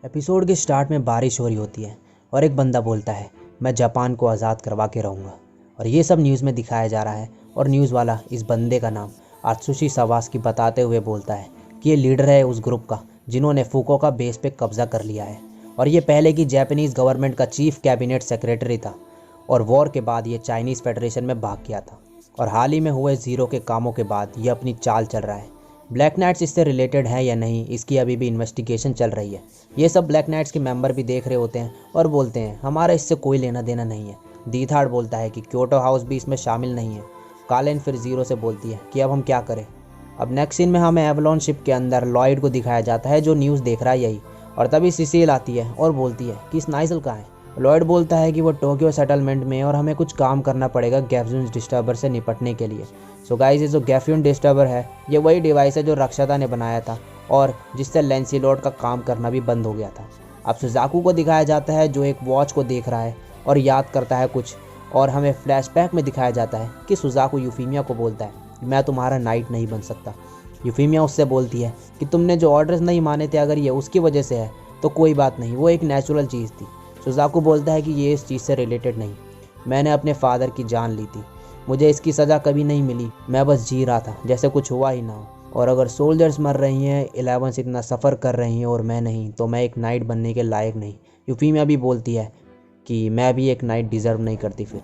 Episode के start में बारिश हो रही होती है और एक बंदा बोलता है, मैं जापान को आज़ाद करवा के रहूँगा। और ये सब न्यूज़ में दिखाया जा रहा है और न्यूज़ वाला इस बंदे का नाम आत्सुशी सावास्की बताते हुए बोलता है कि ये लीडर है उस ग्रुप का जिन्होंने फुकुओका बेस पे कब्जा कर लिया है और ये पहले की जापानीज़ गवर्नमेंट का चीफ कैबिनेट सेक्रेटरी था और वॉर के बाद ये चाइनीज़ फेडरेशन में भाग गया था और हाल ही में हुए ज़ीरो के कामों के बाद ये अपनी चाल चल रहा है। ब्लैक नाइट्स इससे रिलेटेड है या नहीं, इसकी अभी भी इन्वेस्टिगेशन चल रही है। ये सब ब्लैक नाइट्स के मेंबर भी देख रहे होते हैं और बोलते हैं हमारा इससे कोई लेना देना नहीं है। दीथार्ड बोलता है कि क्योटो हाउस भी इसमें शामिल नहीं है। कालेन फिर ज़ीरो से बोलती है कि अब हम क्या करें। अब नेक्स्ट सीन में हमें एवलॉन शिप के अंदर लॉयड को दिखाया जाता है जो न्यूज़ देख रहा है यही, और तभी सिसिल आती है और बोलती है कि स्नाइजल कहाँ है। लॉयड बोलता है कि वो टोक्यो सेटलमेंट में और हमें कुछ काम करना पड़ेगा गैफ्यून डिस्टर्बर से निपटने के लिए। सो गाइस, ये जो गैफ्यून डिस्टर्बर है ये वही डिवाइस है जो रक्षता ने बनाया था और जिससे लैंसीलॉट का काम करना भी बंद हो गया था। अब सुजाकू को दिखाया जाता है जो एक वॉच को देख रहा है और याद करता है कुछ, और हमें फ्लैशबैक में दिखाया जाता है कि सुजाकू यूफीमिया को बोलता है मैं तुम्हारा नाइट नहीं बन सकता। यूफीमिया उससे बोलती है कि तुमने जो ऑर्डर्स नहीं माने थे अगर ये उसकी वजह से है तो कोई बात नहीं, वो एक नेचुरल चीज़ थी। सुजाकू बोलता है कि ये इस चीज़ से रिलेटेड नहीं, मैंने अपने फादर की जान ली थी, मुझे इसकी सज़ा कभी नहीं मिली, मैं बस जी रहा था जैसे कुछ हुआ ही ना हो। और अगर सोल्जर्स मर रही हैं, 11 इतना सफ़र कर रही हैं और मैं नहीं, तो मैं एक नाइट बनने के लायक नहीं। यूफीमिया भी बोलती है कि मैं भी एक नाइट डिज़र्व नहीं करती। फिर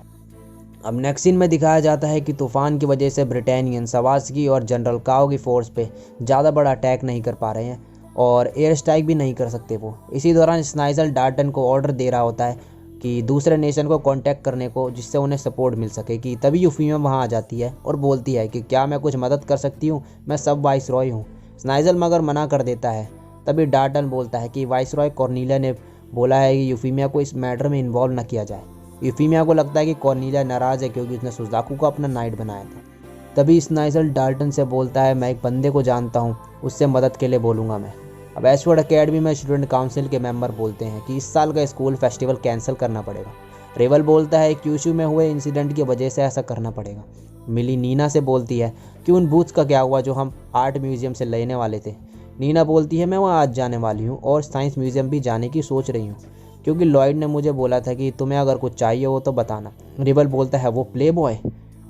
अब नेक्स्ट सीन में दिखाया जाता है कि तूफ़ान की वजह से ब्रिटेनियन सवास्की और जनरल काओ की फ़ोर्स पे ज़्यादा बड़ा अटैक नहीं कर पा रहे हैं और एयर स्ट्राइक भी नहीं कर सकते वो। इसी दौरान स्नाइजल डार्टन को ऑर्डर दे रहा होता है कि दूसरे नेशन को कांटेक्ट करने को जिससे उन्हें सपोर्ट मिल सके। कि तभी यूफीमिया वहाँ आ जाती है और बोलती है कि क्या मैं कुछ मदद कर सकती हूँ, मैं सब वाइसरॉय हूँ। स्नाइजल मगर मना कर देता है। तभी डार्टन बोलता है कि वाइसरॉय कॉर्नीलिया ने बोला है कि यूफीमिया को इस मैटर में इन्वॉल्व न किया जाए। यूफीमिया को लगता है कि कॉर्नीलिया नाराज़ है क्योंकि उसने सुजाकू को अपना नाइट बनाया था। तभी स्नाइजल डार्टन से बोलता है मैं एक बंदे को जानता हूँ, उससे मदद के लिए बोलूँगा मैं। अब एशवर्ड अकेडमी में स्टूडेंट काउंसिल के मेंबर बोलते हैं कि इस साल का स्कूल फेस्टिवल कैंसिल करना पड़ेगा। रेवल बोलता है क्यूशू में हुए इंसिडेंट की वजह से ऐसा करना पड़ेगा। मिली नीना से बोलती है कि उन बूथ्स का क्या हुआ जो हम आर्ट म्यूजियम से लेने वाले थे। नीना बोलती है मैं वहाँ आज जाने वाली हूँ और साइंस म्यूजियम भी जाने की सोच रही हूँ क्योंकि लॉयड ने मुझे बोला था कि तुम्हें अगर कुछ चाहिए हो तो बताना। रेवल बोलता है वो प्ले बॉय।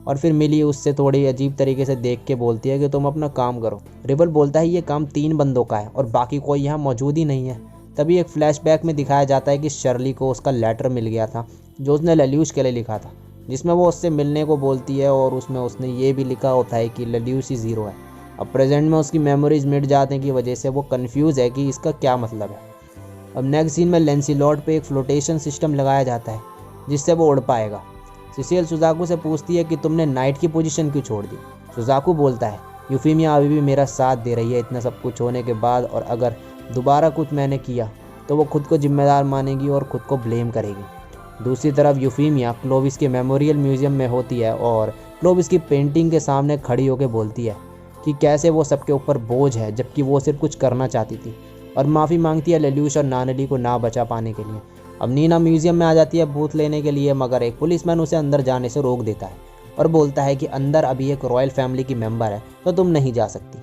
और फिर मिली उससे थोड़ी अजीब तरीके से देख के बोलती है कि तुम अपना काम करो। रिबल बोलता है ये काम 3 बंदों का है और बाकी कोई यहाँ मौजूद ही नहीं है। तभी एक फ्लैशबैक में दिखाया जाता है कि शर्ली को उसका लेटर मिल गया था जो उसने लल्यूश के लिए लिखा था, जिसमें वो उससे मिलने को बोलती है और उसमें उसने ये भी लिखा होता है कि लल्यूश ही ज़ीरो है। अब प्रेजेंट में उसकी मेमोरीज मिट जाने की वजह से वो कन्फ्यूज़ है कि इसका क्या मतलब है। अब नेक्स्ट सीन में लैंसीलॉट पे एक फ्लोटेशन सिस्टम लगाया जाता है जिससे वो उड़ पाएगा। सिसिल सुजाकू से पूछती है कि तुमने नाइट की पोजीशन क्यों छोड़ दी। सुजाकू बोलता है यूफीमिया अभी भी मेरा साथ दे रही है इतना सब कुछ होने के बाद, और अगर दोबारा कुछ मैंने किया तो वो खुद को जिम्मेदार मानेगी और खुद को ब्लेम करेगी। दूसरी तरफ यूफीमिया क्लोविस के मेमोरियल म्यूजियम में होती है और क्लोविस की पेंटिंग के सामने खड़ी होकर बोलती है कि कैसे वो सबके ऊपर बोझ है जबकि वो सिर्फ कुछ करना चाहती थी, और माफ़ी मांगती है लल्यूश और नानली को ना बचा पाने के लिए। अब नीना म्यूजियम में आ जाती है बूथ लेने के लिए, मगर एक पुलिसमैन उसे अंदर जाने से रोक देता है और बोलता है कि अंदर अभी एक रॉयल फैमिली की मेंबर है तो तुम नहीं जा सकती।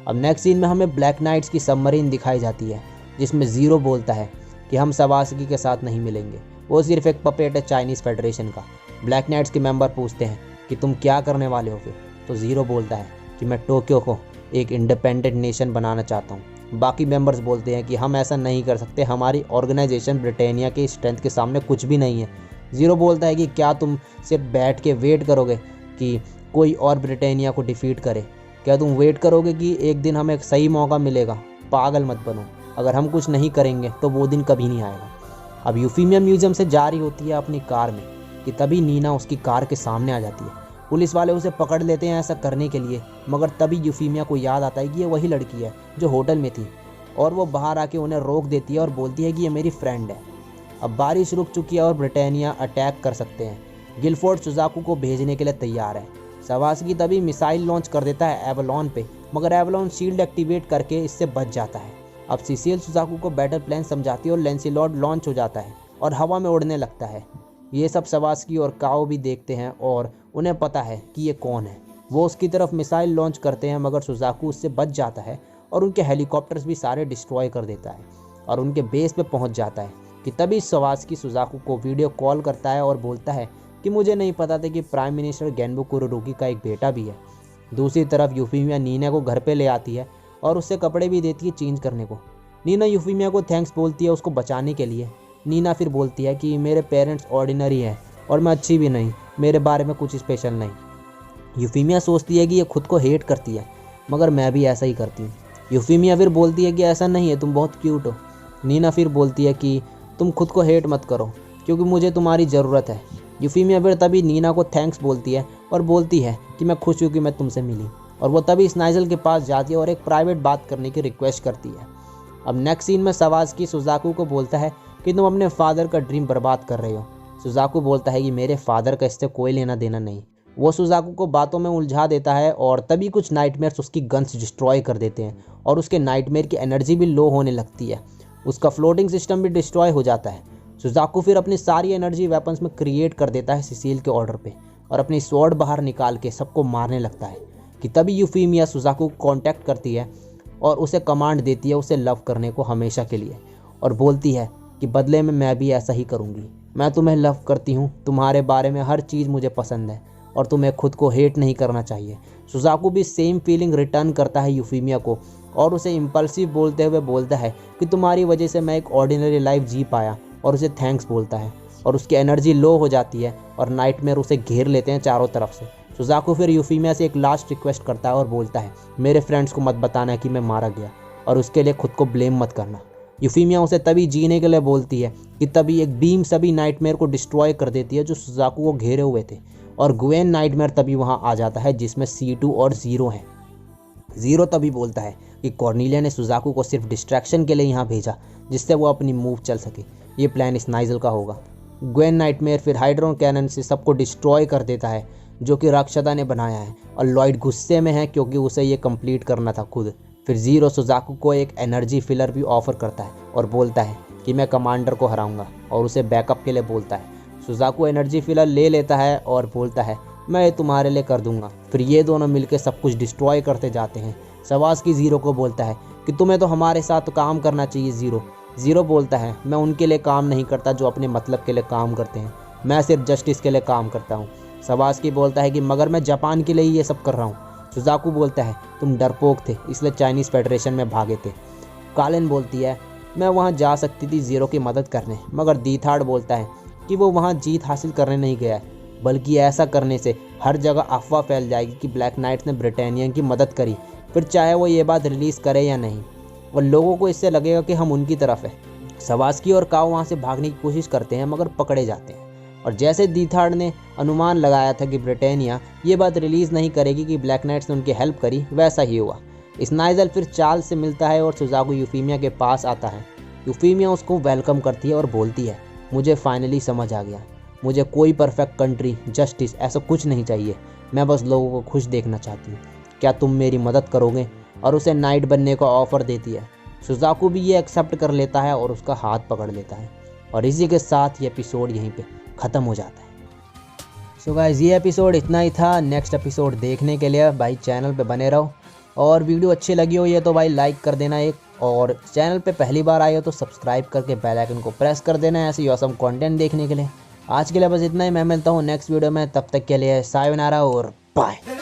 अब नेक्स्ट सीन में हमें ब्लैक नाइट्स की सबमरीन दिखाई जाती है जिसमें ज़ीरो बोलता है कि हम सवास्की के साथ नहीं मिलेंगे, वो सिर्फ एक पपेट है चाइनीज़ फेडरेशन का। ब्लैक नाइट्स के मेंबर पूछते हैं कि तुम क्या करने वाले हो फिर, तो ज़ीरो बोलता है कि मैं टोक्यो को एक इंडिपेंडेंट नेशन बनाना चाहता हूँ। बाकी मेंबर्स बोलते हैं कि हम ऐसा नहीं कर सकते, हमारी ऑर्गेनाइजेशन ब्रिटानिया की स्ट्रेंथ के सामने कुछ भी नहीं है। ज़ीरो बोलता है कि क्या तुम सिर्फ बैठ के वेट करोगे कि कोई और ब्रिटानिया को डिफीट करे, क्या तुम वेट करोगे कि एक दिन हमें एक सही मौका मिलेगा। पागल मत बनो, अगर हम कुछ नहीं करेंगे तो वो दिन कभी नहीं आएगा। अब यूफीमिया म्यूजियम से जा रही होती है अपनी कार में कि तभी नीना उसकी कार के सामने आ जाती है। पुलिस वाले उसे पकड़ लेते हैं ऐसा करने के लिए, मगर तभी यूफीमिया को याद आता है कि ये वही लड़की है जो होटल में थी, और वो बाहर आके उन्हें रोक देती है और बोलती है कि ये मेरी फ्रेंड है। अब बारिश रुक चुकी है और ब्रिटानिया अटैक कर सकते हैं। गिलफोर्ड सुजाकू को भेजने के लिए तैयार है। सवास्की तभी मिसाइल लॉन्च कर देता है एवलॉन पे, मगर एवलॉन शील्ड एक्टिवेट करके इससे बच जाता है। अब सिसिल सुजाकू को बैटल प्लान समझाती है और लैंसीलॉट लॉन्च हो जाता है और हवा में उड़ने लगता है। ये सब सवास्की और काओ भी देखते हैं और उन्हें पता है कि ये कौन है। वो उसकी तरफ मिसाइल लॉन्च करते हैं मगर सुजाकू उससे बच जाता है और उनके हेलीकॉप्टर्स भी सारे डिस्ट्रॉय कर देता है। और उनके बेस पे पहुंच जाता है कि तभी सवास्की सुजाकू को वीडियो कॉल करता है और बोलता है कि मुझे नहीं पता था कि प्राइम मिनिस्टर गेनबो कुरोरुगी का एक बेटा भी है। दूसरी तरफ यूफीमिया नीना को घर पे ले आती है और उससे कपड़े भी देती है चेंज करने को। नीना यूफीमिया को थैंक्स बोलती है उसको बचाने के लिए। नीना फिर बोलती है कि मेरे पेरेंट्स ऑर्डिनरी हैं और मैं अच्छी भी नहीं, मेरे बारे में कुछ स्पेशल नहीं। यूफीमिया सोचती है कि ये खुद को हेट करती है, मगर मैं भी ऐसा ही करती हूँ। यूफीमिया फिर बोलती है कि ऐसा नहीं है, तुम बहुत क्यूट हो। नीना फिर बोलती है कि तुम खुद को हेट मत करो क्योंकि मुझे तुम्हारी ज़रूरत है। यूफीमिया फिर तभी नीना को थैंक्स बोलती है और बोलती है कि मैं खुश हूँ कि मैं तुमसे मिली, और वो तभी स्नाइजल के पास जाती है और एक प्राइवेट बात करने की रिक्वेस्ट करती है। अब नेक्स्ट सीन में सवास्की सुजाकू को बोलता है कि तुम अपने फादर का ड्रीम बर्बाद कर रहे हो। सुजाकू बोलता है कि मेरे फादर का इससे कोई लेना देना नहीं। वो सुजाकू को बातों में उलझा देता है और तभी कुछ नाइटमेयर्स उसकी गन्स डिस्ट्रॉय कर देते हैं और उसके नाइटमेयर की एनर्जी भी लो होने लगती है। उसका फ्लोटिंग सिस्टम भी डिस्ट्रॉय हो जाता है। सुजाकू फिर अपनी सारी एनर्जी वेपन्स में क्रिएट कर देता है सिसिल के ऑर्डर पे और अपनी स्वॉर्ड बाहर निकाल के सबको मारने लगता है कि तभी यूफीमिया सुजाकू को कांटेक्ट करती है और उसे कमांड देती है उसे लव करने को हमेशा के लिए, और बोलती है कि बदले में मैं भी ऐसा ही करूँगी। मैं तुम्हें लव करती हूँ, तुम्हारे बारे में हर चीज़ मुझे पसंद है और तुम्हें खुद को हेट नहीं करना चाहिए। सुजाकू भी सेम फीलिंग रिटर्न करता है यूफीमिया को और उसे इम्पल्सिव बोलते हुए बोलता है कि तुम्हारी वजह से मैं एक ऑर्डिनरी लाइफ जी पाया, और उसे थैंक्स बोलता है और उसकी एनर्जी लो हो जाती है और नाइटमेयर उसे घेर लेते हैं चारों तरफ से। सुजाकू फिर यूफीमिया से एक लास्ट रिक्वेस्ट करता है और बोलता है मेरे फ्रेंड्स को मत बताना कि मैं मारा गया और उसके लिए खुद को ब्लेम मत करना। यूफीमिया उसे तभी जीने के लिए बोलती है कि तभी एक बीम सभी नाइटमेयर को डिस्ट्रॉय कर देती है जो सुजाकू को घेरे हुए थे, और ग्वेन नाइटमेयर तभी वहाँ आ जाता है जिसमें C2 और ज़ीरो हैं। ज़ीरो तभी बोलता है कि कॉर्नेलिया ने सुजाकू को सिर्फ डिस्ट्रैक्शन के लिए यहाँ भेजा जिससे वो अपनी मूव चल सके। ये प्लान स्नाइजल का होगा। ग्वेन नाइटमेयर फिर हाइड्रोन कैनन से सबको डिस्ट्रॉय कर देता है जो कि राक्षदा ने बनाया है, और लॉयड गुस्से में है क्योंकि उसे ये कंप्लीट करना था खुद। फिर ज़ीरो सुजाकू को एक एनर्जी फिलर भी ऑफर करता है और बोलता है कि मैं कमांडर को हराऊंगा, और उसे बैकअप के लिए बोलता है। सुजाकू एनर्जी फिलर ले लेता है और बोलता है मैं ये तुम्हारे लिए कर दूंगा। फिर ये दोनों मिलकर सब कुछ डिस्ट्रॉय करते जाते हैं। सवास्की ज़ीरो को बोलता है कि तुम्हें तो हमारे साथ काम करना चाहिए ज़ीरो। ज़ीरो बोलता है मैं उनके लिए काम नहीं करता जो अपने मतलब के लिए काम करते हैं, मैं सिर्फ जस्टिस के लिए काम करता हूँ। सवास्की बोलता है कि मगर मैं जापान के लिए ये सब कर रहा हूँ। सुजाकू बोलता है तुम डरपोक थे इसलिए चाइनीज़ फेडरेशन में भागे थे। कालिन बोलती है मैं वहाँ जा सकती थी ज़ीरो की मदद करने, मगर दीथार्ड बोलता है कि वो वहाँ जीत हासिल करने नहीं गया है, बल्कि ऐसा करने से हर जगह अफवाह फैल जाएगी कि ब्लैक नाइट्स ने ब्रिटानिया की मदद करी, फिर चाहे वो ये बात रिलीज़ करे या नहीं, और लोगों को इससे लगेगा कि हम उनकी तरफ है। सवास्की और काओ वहाँ से भागने की कोशिश करते हैं मगर पकड़े जाते हैं, और जैसे दीथार्ड ने अनुमान लगाया था कि ब्रिटानिया ये बात रिलीज़ नहीं करेगी कि ब्लैक नाइट्स ने उनकी हेल्प करी, वैसा ही हुआ। स्नाइजल फिर चार्ल्स से मिलता है और सुजाकू यूफीमिया के पास आता है। यूफीमिया उसको वेलकम करती है और बोलती है मुझे फाइनली समझ आ गया, मुझे कोई परफेक्ट कंट्री जस्टिस ऐसा कुछ नहीं चाहिए, मैं बस लोगों को खुश देखना चाहती हूँ, क्या तुम मेरी मदद करोगे? और उसे नाइट बनने का ऑफ़र देती है। सुजाकू भी ये एक्सेप्ट कर लेता है और उसका हाथ पकड़ लेता है, और इसी के साथ ये एपिसोड यहीं पे ख़त्म हो जाता है। सो गाइस ये एपिसोड इतना ही था। नेक्स्ट एपिसोड देखने के लिए भाई चैनल पे बने रहो, और वीडियो अच्छी लगी हो ये तो भाई लाइक कर देना एक, और चैनल पे पहली बार आए हो तो सब्सक्राइब करके बेल आइकन को प्रेस कर देना ऐसे ही ऑसम कंटेंट देखने के लिए। आज के लिए बस इतना ही, मैं मिलता हूँ नेक्स्ट वीडियो में, तब तक के लिए सायोनारा और बाय।